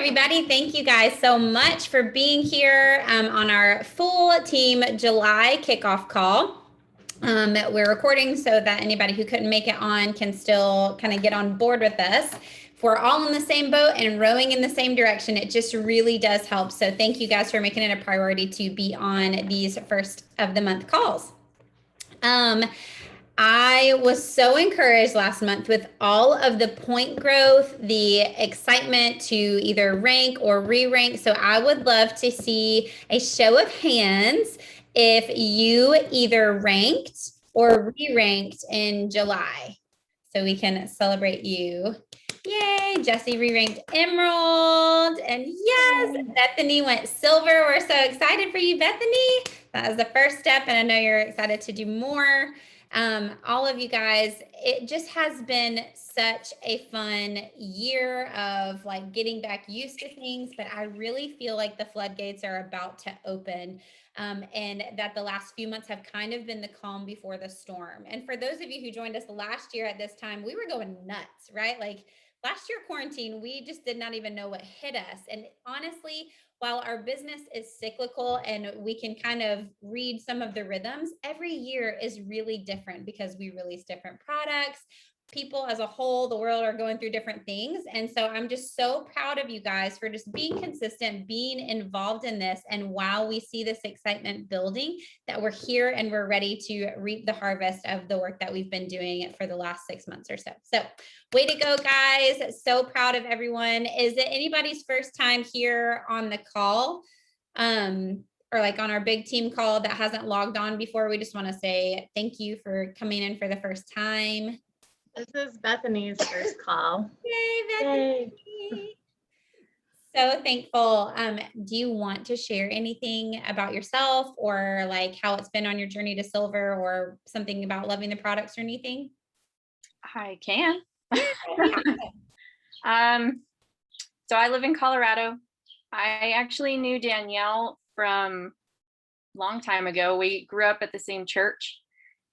everybody. Thank you guys so much for being here on our full team July kickoff call. We're recording so that anybody who couldn't make it on can still kind of get on board with us. If we're all in the same boat and rowing in the same direction, it just really does help. So thank you guys for making it a priority to be on these first of the month calls. I was so encouraged last month with all of the point growth, the excitement to either rank or re-rank. So I would love to see a show of hands if you either ranked or re-ranked in July, so we can celebrate you. Yay, Jesse re-ranked Emerald. And yes, Bethany went silver. We're so excited for you, Bethany. That was the first step, and I know you're excited to do more. All of you guys, it just has been such a fun year of like getting back used to things, but I really feel like the floodgates are about to open. And that the last few months have kind of been the calm before the storm. And for those of you who joined us last year at this time, we were going nuts, right? Like last year quarantine, we just did not even know what hit us. And honestly, while our business is cyclical and we can kind of read some of the rhythms, every year is really different because we release different products. People as a whole, the world are going through different things. And so I'm just so proud of you guys for just being consistent, being involved in this. And while we see this excitement building, that we're here and we're ready to reap the harvest of the work that we've been doing for the last 6 months or so. So way to go, guys. So proud of everyone. Is it anybody's first time here on the call? Or like on our big team call that hasn't logged on before? We just want to say thank you for coming in for the first time. This is Bethany's first call. Yay, Bethany. Yay. So thankful. Do you want to share anything about yourself or like how it's been on your journey to silver or something about loving the products or anything? I can. So I live in Colorado. I actually knew Danielle from a long time ago. We grew up at the same church.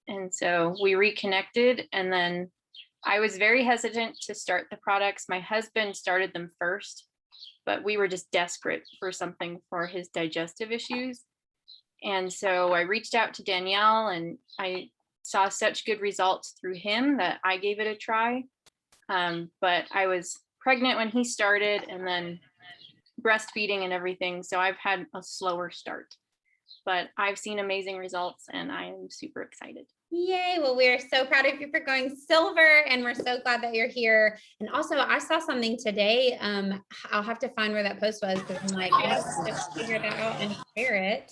And so we reconnected, and then I was very hesitant to start the products. My husband started them first, but we were just desperate for something for his digestive issues. And so I reached out to Danielle, and I saw such good results through him that I gave it a try. But I was pregnant when he started, and then breastfeeding and everything. So I've had a slower start, but I've seen amazing results and I am super excited. Yay. Well, we're so proud of you for going silver, and we're so glad that you're here. And also I saw something today. I'll have to find where that post was because I'm like, I have to figure it out and share it.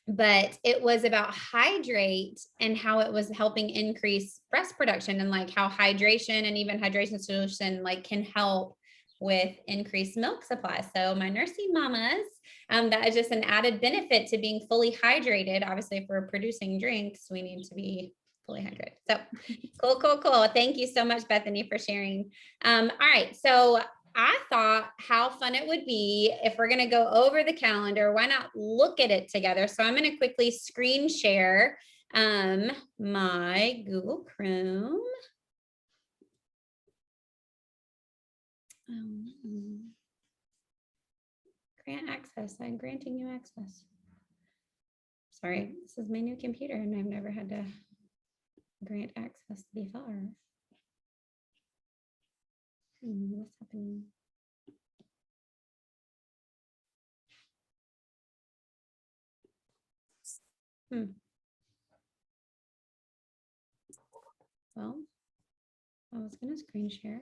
But it was about hydrate and how it was helping increase breast production, and like how hydration and even hydration solution like can help with increased milk supply. So my nursing mamas, that is just an added benefit to being fully hydrated. Obviously, if we're producing drinks, we need to be fully hydrated. So cool. Thank you so much, Bethany, for sharing. All right, so I thought how fun it would be if we're going to go over the calendar. Why not look at it together? So I'm going to quickly screen share my Google Chrome. Grant access. I'm granting you access. Sorry, this is my new computer and I've never had to grant access before. What's happening? Well, I was going to screen share.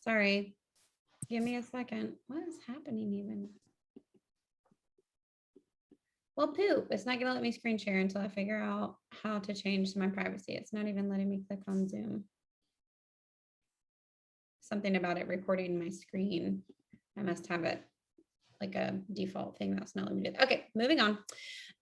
Sorry, give me a second. What is happening even? Well, poop. It's not gonna let me screen share until I figure out how to change my privacy. It's not even letting me click on Zoom. Something about it recording my screen. I must have it like a default thing that's not letting me do that. Okay, moving on.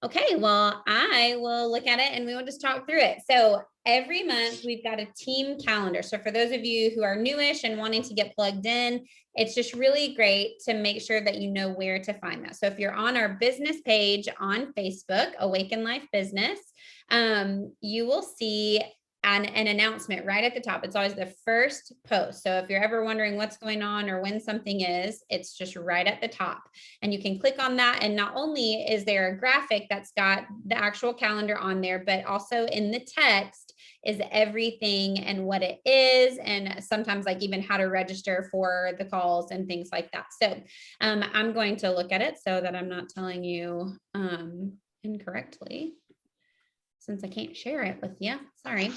Okay, well, I will look at it and we will just talk through it. So every month we've got a team calendar. So for those of you who are newish and wanting to get plugged in, it's just really great to make sure that you know where to find that. So if you're on our business page on Facebook, Awaken Life Business, you will see an announcement right at the top. It's always the first post. So if you're ever wondering what's going on or when something is, it's just right at the top. And you can click on that. And not only is there a graphic that's got the actual calendar on there, but also in the text is everything and what it is, and sometimes like even how to register for the calls and things like that. So I'm going to look at it so that I'm not telling you incorrectly, since I can't share it with you. Sorry.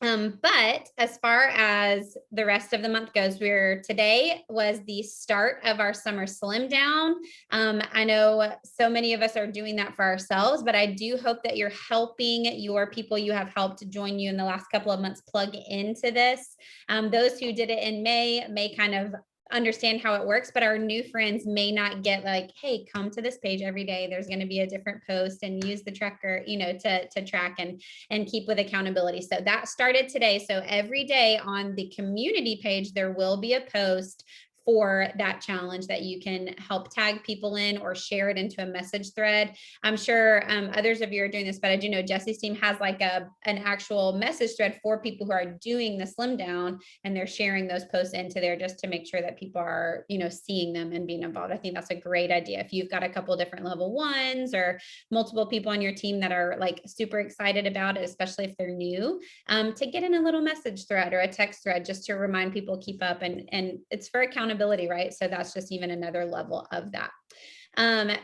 But as far as the rest of the month goes, today was the start of our summer slim down. I know so many of us are doing that for ourselves, but I do hope that you're helping your people you have helped to join you in the last couple of months plug into this. Those who did it in may kind of understand how it works, but our new friends may not get like, hey, come to this page every day. There's going to be a different post, and use the tracker, to track and keep with accountability. So that started today. So every day on the community page, there will be a post for that challenge that you can help tag people in or share it into a message thread. I'm sure others of you are doing this, but I do know Jesse's team has like an actual message thread for people who are doing the slim down, and they're sharing those posts into there just to make sure that people are, seeing them and being involved. I think that's a great idea. If you've got a couple different level ones or multiple people on your team that are like super excited about it, especially if they're new, to get in a little message thread or a text thread just to remind people, keep up, and it's for accountability, right? So that's just even another level of that.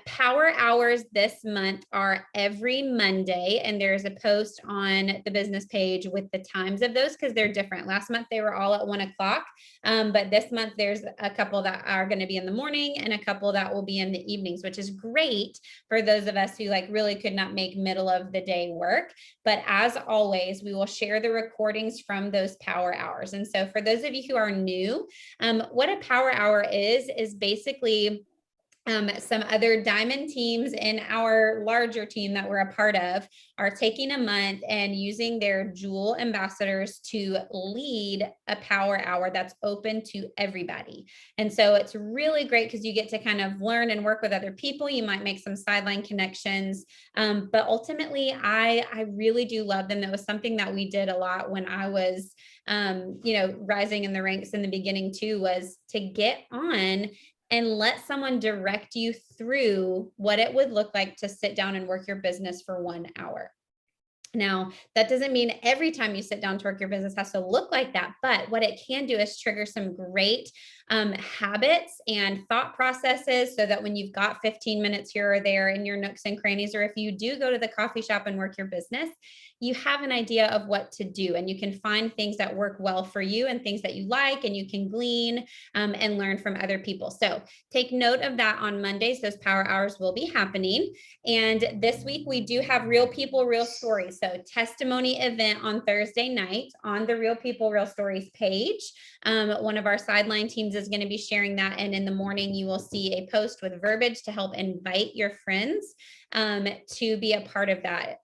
Power hours this month are every Monday, and there's a post on the business page with the times of those because they're different. Last month they were all at 1 o'clock, but this month there's a couple that are going to be in the morning and a couple that will be in the evenings, which is great for those of us who like really could not make middle of the day work. But as always, we will share the recordings from those power hours. And so for those of you who are new, what a power hour is basically some other diamond teams in our larger team that we're a part of are taking a month and using their Jewel ambassadors to lead a power hour that's open to everybody. And so it's really great because you get to kind of learn and work with other people. You might make some sideline connections, but ultimately I really do love them. That was something that we did a lot when I was rising in the ranks in the beginning too, was to get on and let someone direct you through what it would look like to sit down and work your business for 1 hour. Now, that doesn't mean every time you sit down to work your business has to look like that, but what it can do is trigger some great habits and thought processes so that when you've got 15 minutes here or there in your nooks and crannies, or if you do go to the coffee shop and work your business, you have an idea of what to do, and you can find things that work well for you and things that you like, and you can glean and learn from other people. So take note of that on Mondays. Those power hours will be happening. And this week we do have Real People, Real Stories. So testimony event on Thursday night on the Real People, Real Stories page. One of our sideline teams is going to be sharing that. And in the morning, you will see a post with verbiage to help invite your friends to be a part of that.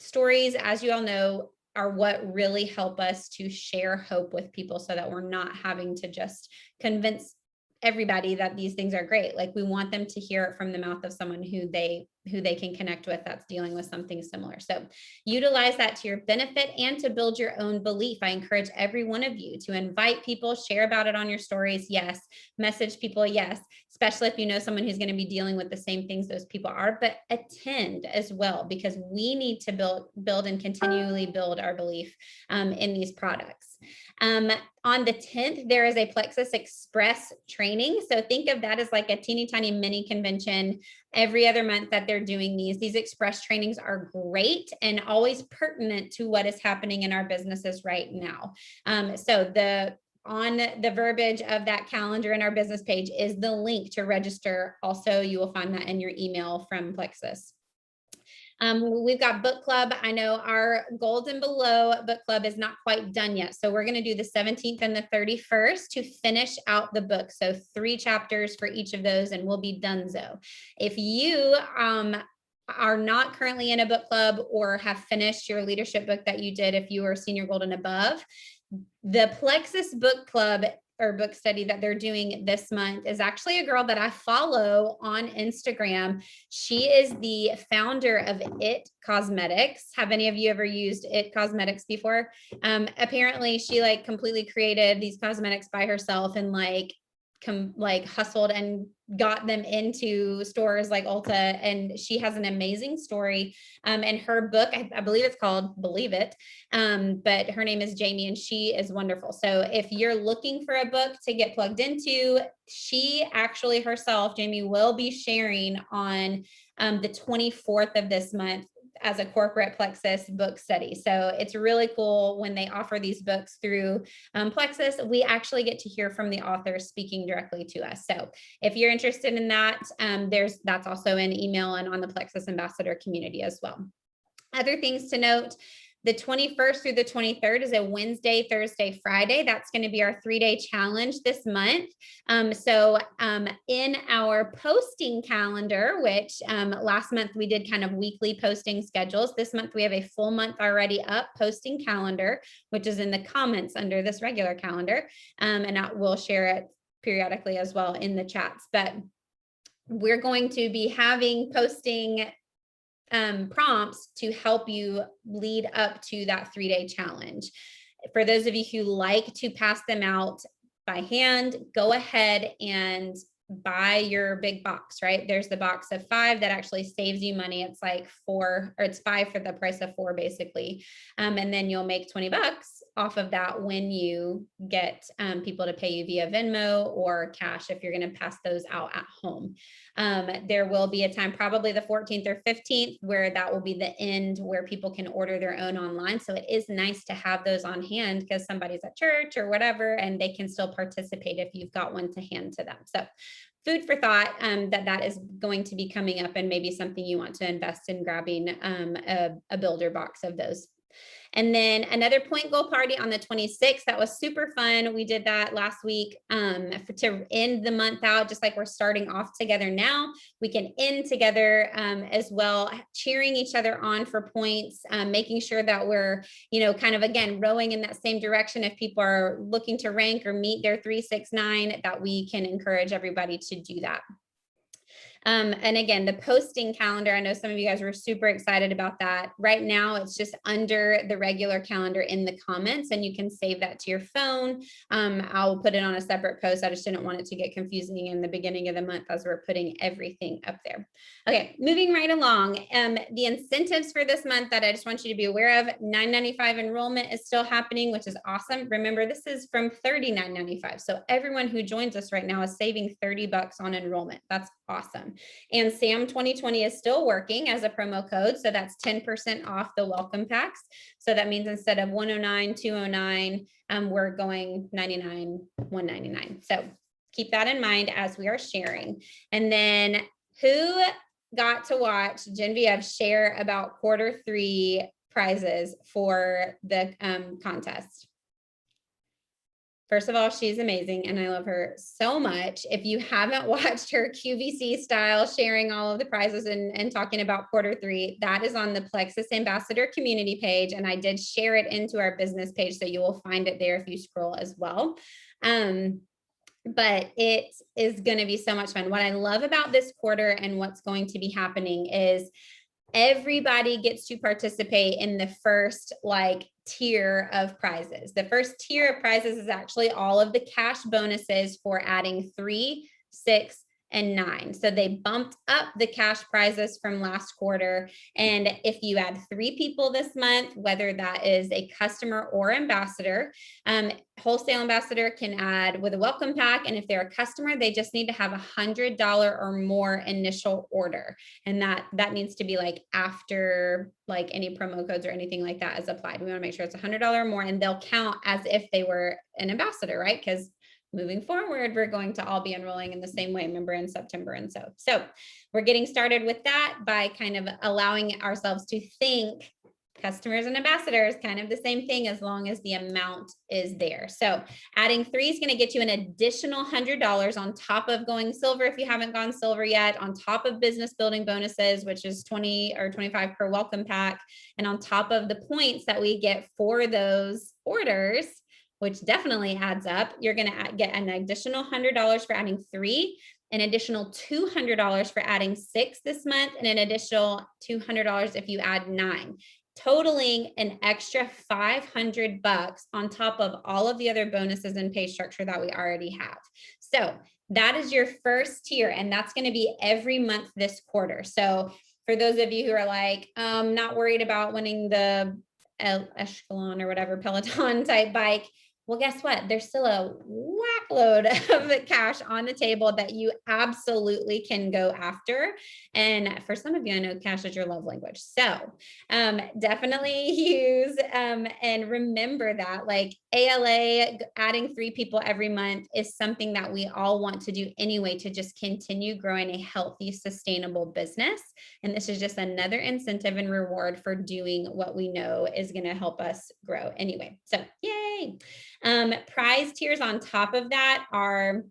Stories, as you all know, are what really help us to share hope with people so that we're not having to just convince everybody that these things are great. Like, we want them to hear it from the mouth of someone who they can connect with that's dealing with something similar. So utilize that to your benefit and to build your own belief. I encourage every one of you to invite people, share about it on your stories. Yes. Message people. Yes. Especially if you know someone who's going to be dealing with the same things those people are, but attend as well, because we need to build and continually build our belief in these products. On the 10th, there is a Plexus Express training. So think of that as like a teeny tiny mini convention every other month that they're doing these. These express trainings are great and always pertinent to what is happening in our businesses right now. So on the verbiage of that calendar in our business page is the link to register. Also, you will find that in your email from Plexus. We've got book club. I know our Gold and Below book club is not quite done yet. So we're going to do the 17th and the 31st to finish out the book. So 3 chapters for each of those, and we'll be donezo. If you are not currently in a book club or have finished your leadership book that you did, if you were senior gold and above, the Plexus book club or book study that they're doing this month is actually a girl that I follow on Instagram. She is the founder of It Cosmetics. Have any of you ever used It Cosmetics before? Apparently she like completely created these cosmetics by herself and like hustled and got them into stores like Ulta, and she has an amazing story. And her book, I believe it's called Believe It. But her name is Jamie and she is wonderful. So if you're looking for a book to get plugged into, she actually herself, Jamie, will be sharing on the 24th of this month as a corporate Plexus book study. So it's really cool when they offer these books through Plexus. We actually get to hear from the authors speaking directly to us. So if you're interested in that, that's also an email and on the Plexus Ambassador community as well. Other things to note, the 21st through the 23rd is a Wednesday, Thursday, Friday. That's going to be our 3-day challenge this month. In our posting calendar, which last month we did kind of weekly posting schedules. This month we have a full month already up posting calendar, which is in the comments under this regular calendar. And we'll share it periodically as well in the chats. But we're going to be having posting prompts to help you lead up to that 3-day challenge. For those of you who like to pass them out by hand, go ahead and buy your big box, right? There's the box of 5 that actually saves you money. It's like 4, or it's 5 for the price of 4 basically. And then you'll make $20 off of that when you get people to pay you via Venmo or cash if you're going to pass those out at home. There will be a time, probably the 14th or 15th, where that will be the end where people can order their own online. So it is nice to have those on hand because somebody's at church or whatever, and they can still participate if you've got one to hand to them. So food for thought, that is going to be coming up, and maybe something you want to invest in grabbing a builder box of those. And then another point goal party on the 26th. That was super fun. We did that last week to end the month out, just like we're starting off together now. We can end together as well, cheering each other on for points, making sure that we're, kind of, again, rowing in that same direction. If people are looking to rank or meet their 3, 6, 9, that we can encourage everybody to do that. And again, the posting calendar, I know some of you guys were super excited about that. Right now, it's just under the regular calendar in the comments, and you can save that to your phone. I'll put it on a separate post. I just didn't want it to get confusing in the beginning of the month as we're putting everything up there. Okay, moving right along. The incentives for this month that I just want you to be aware of, $9.95 enrollment is still happening, which is awesome. Remember, this is from $39.95. So everyone who joins us right now is saving $30 on enrollment. That's awesome. And SAM 2020 is still working as a promo code. So that's 10% off the welcome packs. So that means instead of $109, $209, we're going $99, $199. So keep that in mind as we are sharing. And then who got to watch Genevieve share about Q3 prizes for the contest? First of all, she's amazing and I love her so much. If you haven't watched her QVC style sharing all of the prizes and talking about Q3, that is on the Plexus Ambassador community page. And I did share it into our business page, so you will find it there if you scroll as well. But it is going to be so much fun. What I love about this quarter and what's going to be happening is everybody gets to participate in the first tier of prizes. The first tier of prizes is actually all of the cash bonuses for adding 3, 6, and 9. So they bumped up the cash prizes from last quarter. And if you add 3 people this month, whether that is a customer or ambassador, wholesale ambassador can add with a welcome pack. And if they're a customer, they just need to have $100 or more initial order. And that needs to be after any promo codes or anything like that is applied. We want to make sure it's $100 or more, and they'll count as if they were an ambassador, right? Because moving forward, we're going to all be enrolling in the same way, remember, in September. And so we're getting started with that by kind of allowing ourselves to think customers and ambassadors, kind of the same thing, as long as the amount is there. So adding 3 is going to get you an additional $100 on top of going silver if you haven't gone silver yet, on top of business building bonuses, which is 20 or 25 per welcome pack, and on top of the points that we get for those orders. which definitely adds up. You're going to get an additional $100 for adding 3, an additional $200 for adding 6 this month, and an additional $200 if you add 9, totaling an extra $500 on top of all of the other bonuses and pay structure that we already have. So that is your first tier, and that's going to be every month this quarter. So for those of you who are like, not worried about winning the Echelon or whatever Peloton type bike, well, guess what? There's still a whack load of cash on the table that you absolutely can go after. And for some of you, I know cash is your love language. So definitely use and remember that, like, ALA, adding 3 people every month is something that we all want to do anyway to just continue growing a healthy, sustainable business. And this is just another incentive and reward for doing what we know is going to help us grow anyway. So yay. Prize tiers on top of that are,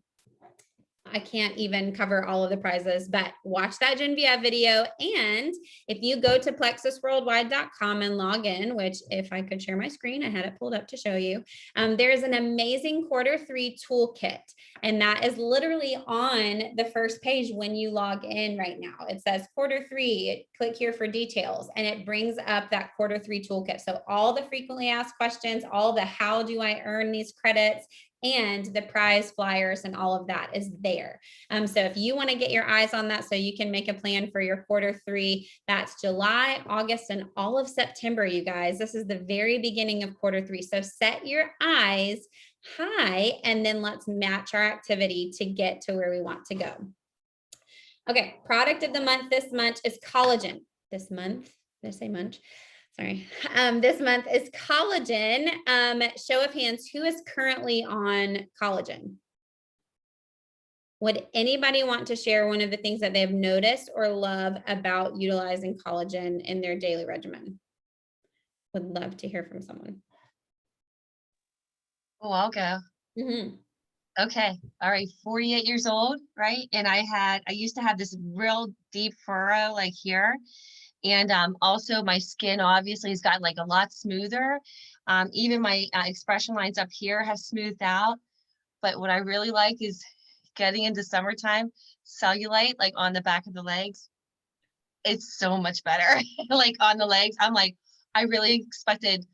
I can't even cover all of the prizes, but watch that Genevieve video. And if you go to plexusworldwide.com and log in, which if I could share my screen, I had it pulled up to show you, there's an amazing Q3 toolkit. And that is literally on the first page when you log in right now. It says Q3, click here for details, and it brings up that Q3 toolkit. So all the frequently asked questions, all the how do I earn these credits, and the prize flyers and all of that is there. So if you want to get your eyes on that so you can make a plan for your Q3, that's July, August, and all of September, you guys. This is the very beginning of Q3. So set your eyes high, and then let's match our activity to get to where we want to go. Okay, product of the month this month is collagen. This month, did I say munch? Sorry. This month is collagen. Show of hands, who is currently on collagen? Would anybody want to share one of the things that they've noticed or love about utilizing collagen in their daily regimen? Would love to hear from someone. Oh, I'll go. Okay. All right. 48 years old, right? And I used to have this real deep furrow like here. And also my skin obviously has gotten like a lot smoother. Even my expression lines up here have smoothed out. But what I really like is getting into summertime, cellulite like on the back of the legs. It's so much better. Like on the legs, I'm like, I really expected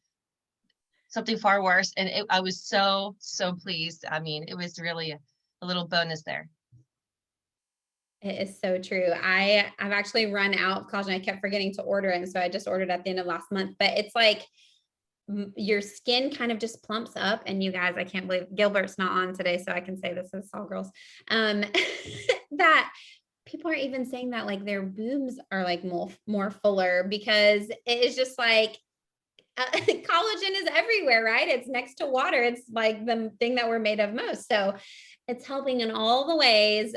something far worse. And I was so pleased. I mean, it was really a little bonus there. It is so true. I've actually run out of collagen. I kept forgetting to order it. And so I just ordered at the end of last month, but it's like your skin kind of just plumps up. And you guys, I can't believe Gilbert's not on today, so I can say this as all girls, that people are even saying that like their boobs are like more fuller, because it is just like, collagen is everywhere, right? It's next to water. It's like the thing that we're made of most. So it's helping in all the ways.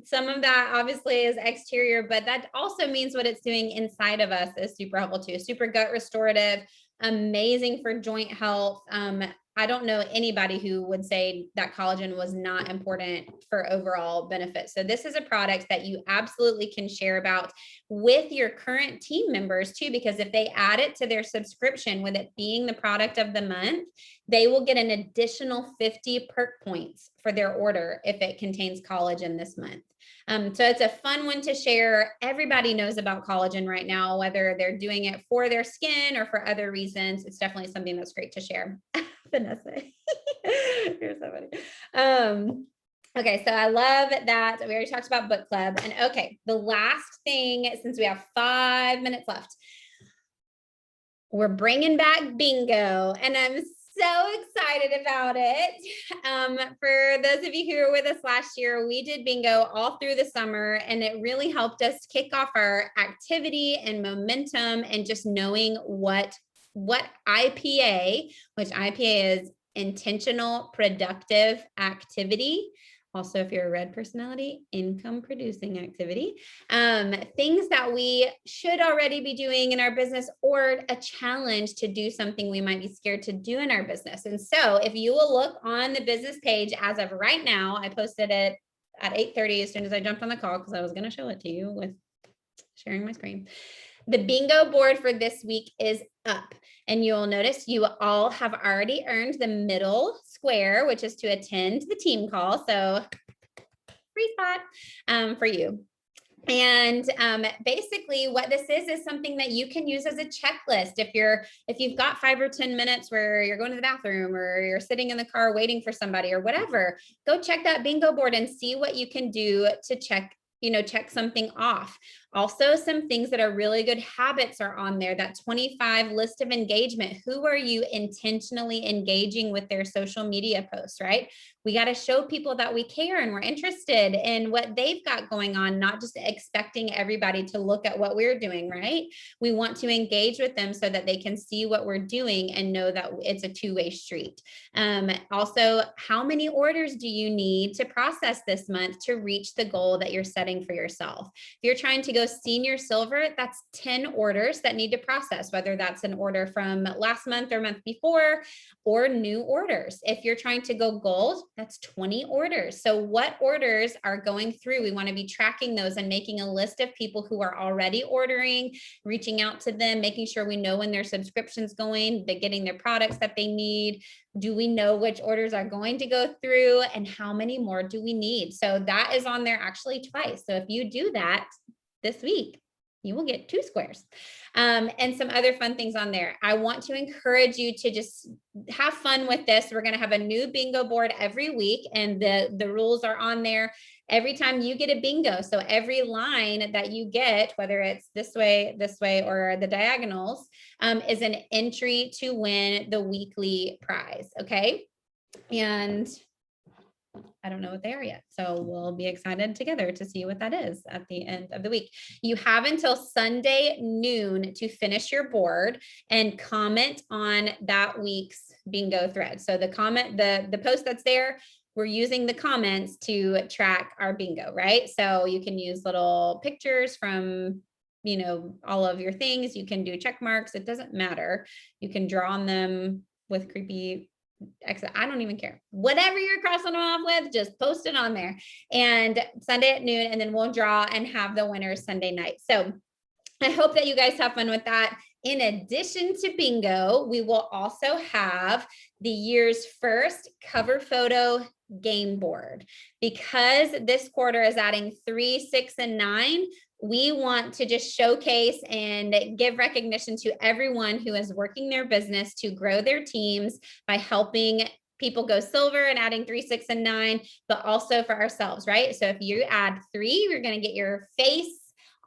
Some of that obviously is exterior, but that also means what it's doing inside of us is super helpful too. Super gut restorative, amazing for joint health. I don't know anybody who would say that collagen was not important for overall benefits. So this is a product that you absolutely can share about with your current team members too, because if they add it to their subscription, with it being the product of the month, they will get an additional 50 perk points for their order if it contains collagen this month. So it's a fun one to share. Everybody knows about collagen right now, whether they're doing it for their skin or for other reasons. It's definitely something that's great to share. Vanessa, you're so funny. Okay, so I love that. We already talked about book club. And okay, the last thing, since we have 5 minutes left, we're bringing back bingo, and I'm so excited about it. For those of you who were with us last year, we did bingo all through the summer, and it really helped us kick off our activity and momentum and just knowing what IPA, which IPA is intentional productive activity. Also, if you're a red personality, income producing activity, things that we should already be doing in our business, or a challenge to do something we might be scared to do in our business. And so if you will look on the business page as of right now, I posted it at 8:30 as soon as I jumped on the call, because I was going to show it to you with sharing my screen. The bingo board for this week is up, and you'll notice you all have already earned the middle square, which is to attend the team call. So free spot for you. And basically what this is something that you can use as a checklist. If you've got 5 or 10 minutes where you're going to the bathroom or you're sitting in the car waiting for somebody or whatever, go check that bingo board and see what you can do to check something off. Also, some things that are really good habits are on there. That 25 list of engagement. Who are you intentionally engaging with their social media posts, right? We got to show people that we care and we're interested in what they've got going on, not just expecting everybody to look at what we're doing, right? We want to engage with them so that they can see what we're doing and know that it's a two-way street. Also, how many orders do you need to process this month to reach the goal that you're setting for yourself? If you're trying to go senior silver, that's 10 orders that need to process, whether that's an order from last month or month before or new orders. If you're trying to go gold, that's 20 orders. So what orders are going through? We want to be tracking those and making a list of people who are already ordering, reaching out to them, making sure we know when their subscription's going, they're getting their products that they need. Do we know which orders are going to go through and how many more do we need? So that is on there actually twice. So if you do that this week, you will get 2 squares. And some other fun things on there. I want to encourage you to just have fun with this. We're going to have a new bingo board every week, and the rules are on there every time you get a bingo. So every line that you get, whether it's this way, or the diagonals, is an entry to win the weekly prize. Okay. And I don't know what they are yet. So we'll be excited together to see what that is at the end of the week. You have until Sunday noon to finish your board and comment on that week's bingo thread. So the comment, the post that's there, we're using the comments to track our bingo, right? So you can use little pictures from, all of your things. You can do check marks. It doesn't matter. You can draw on them with creepy I don't even care. Whatever you're crossing them off with, just post it on there. And Sunday at noon, and then we'll draw and have the winners Sunday night. So I hope that you guys have fun with that. In addition to bingo, we will also have the year's first cover photo game board. Because this quarter is adding 3, 6, and 9, we want to just showcase and give recognition to everyone who is working their business to grow their teams by helping people go silver and adding 3, 6, and 9, but also for ourselves, right? So if you add 3, you're going to get your face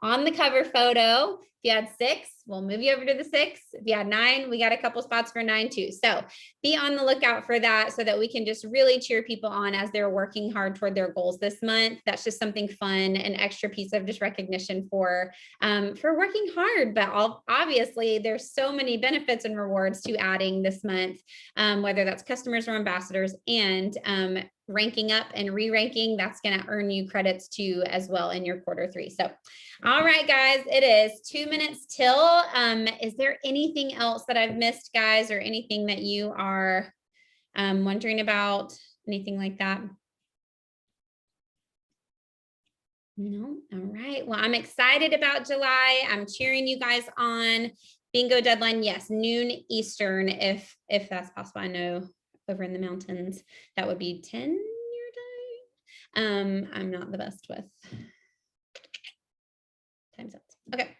on the cover photo. If you add 6, we'll move you over to the 6. If you add 9, we got a couple spots for 9 too. So be on the lookout for that so that we can just really cheer people on as they're working hard toward their goals this month. That's just something fun, an extra piece of just recognition for working hard. But obviously there's so many benefits and rewards to adding this month, whether that's customers or ambassadors, and ranking up and re-ranking, that's going to earn you credits too as well in your quarter 3. So, all right, guys, it is 2 minutes till. Is there anything else that I've missed, guys, or anything that you are wondering about, anything like that? No? All right. Well, I'm excited about July. I'm cheering you guys on. Bingo deadline, yes, noon Eastern, if that's possible. I know over in the mountains, that would be 10 your time. I'm not the best with time zones. Okay.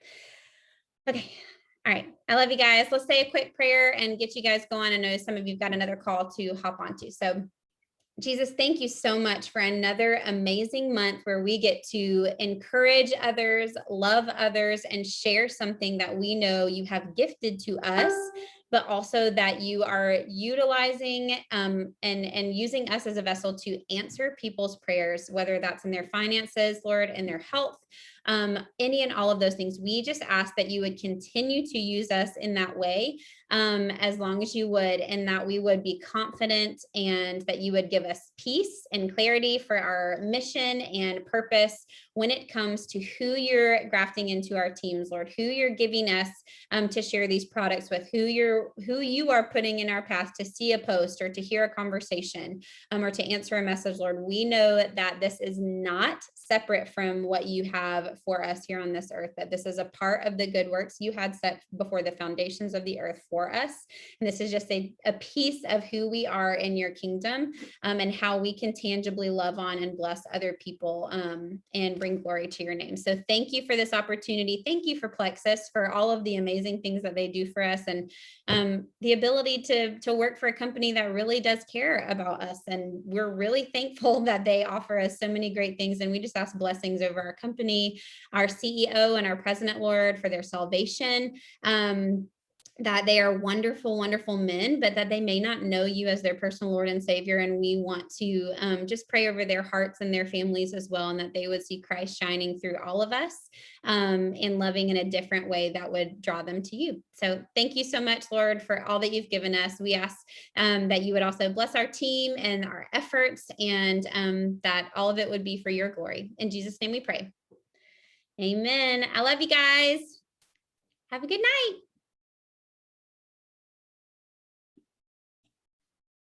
All right. I love you guys. Let's say a quick prayer and get you guys going. I know some of you've got another call to hop onto. So Jesus, thank you so much for another amazing month where we get to encourage others, love others, and share something that we know you have gifted to us, but also that you are utilizing and using us as a vessel to answer people's prayers, whether that's in their finances, Lord, in their health, any and all of those things. We just ask that you would continue to use us in that way, as long as you would, and that we would be confident, and that you would give us peace and clarity for our mission and purpose when it comes to who you're grafting into our teams, Lord, who you're giving us to share these products with, who you are putting in our path to see a post or to hear a conversation, or to answer a message, Lord. We know that this is not separate from what you have for us here on this earth, that this is a part of the good works you had set before the foundations of the earth for us. And this is just a piece of who we are in your kingdom, and how we can tangibly love on and bless other people, and bring glory to your name. So thank you for this opportunity. Thank you for Plexus for all of the amazing things that they do for us, and the ability to work for a company that really does care about us. And we're really thankful that they offer us so many great things. And we just ask blessings over our company, our CEO and our president, Lord, for their salvation. That they are wonderful, wonderful men, but that they may not know you as their personal Lord and Savior. And we want to just pray over their hearts and their families as well, and that they would see Christ shining through all of us, and loving in a different way that would draw them to you. So thank you so much, Lord, for all that you've given us. We ask that you would also bless our team and our efforts, and that all of it would be for your glory. In Jesus' name we pray. Amen. I love you guys. Have a good night.